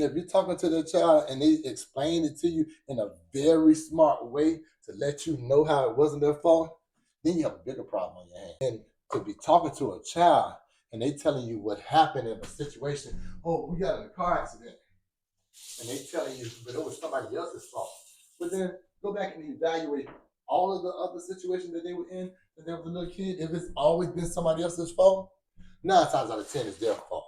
If you're talking to the child and they explain it to you in a very smart way to let you know how it wasn't their fault, then you have a bigger problem on your hands. And to be talking to a child and they telling you what happened in a situation, oh, we got in a car accident, and they telling you, but it was somebody else's fault. But then go back and evaluate all of the other situations that they were in when they was a little kid. If it's always been somebody else's fault, 9 times out of 10 it's their fault.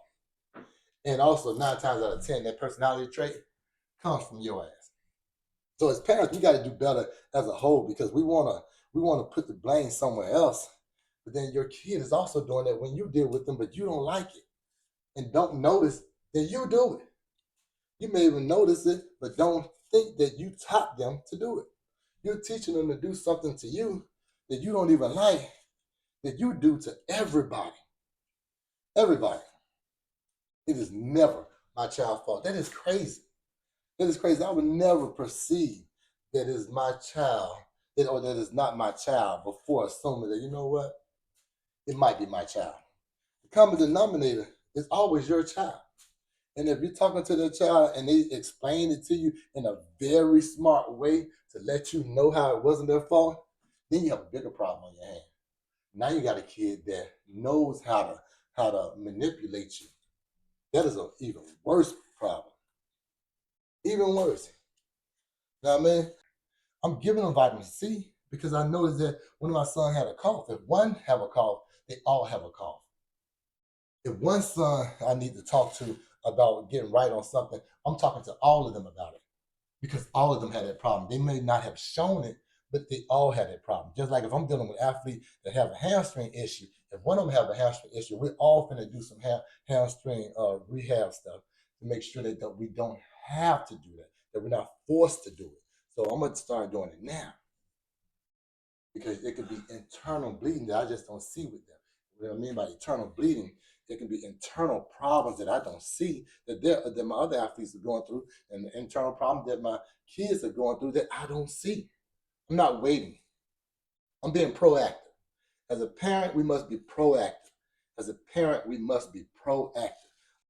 And also 9 times out of 10, that personality trait comes from your ass. So as parents, we got to do better as a whole because we wanna put the blame somewhere else. But then your kid is also doing that when you deal with them, but you don't like it and don't notice that you do it. You may even notice it, but don't think that you taught them to do it. You're teaching them to do something to you that you don't even like, that you do to everybody. Everybody. It is never my child's fault. That is crazy. That is crazy. I would never perceive that is my child, or that is not my child before assuming that, you know what, it might be my child. The common denominator is always your child. And if you're talking to the child and they explain it to you in a very smart way to let you know how it wasn't their fault, then you have a bigger problem on your hands. Now you got a kid that knows how to manipulate you. That is an even worse problem. Even worse. Now, man, I'm giving them vitamin C because I noticed that when my son had a cough, if one have a cough, they all have a cough. If one son I need to talk to about getting right on something, I'm talking to all of them about it because all of them had that problem. They may not have shown it, but they all had that problem. Just like if I'm dealing with athletes that have a hamstring issue, if one of them have a hamstring issue, we're all going to do some hamstring rehab stuff to make sure that we don't have to do that we're not forced to do it. So I'm going to start doing it now because it could be internal bleeding that I just don't see with them. What I mean by internal bleeding, it can be internal problems that I don't see that my other athletes are going through, and the internal problems that my kids are going through that I don't see. I'm not waiting. I'm being proactive. As a parent, we must be proactive. As a parent, we must be proactive.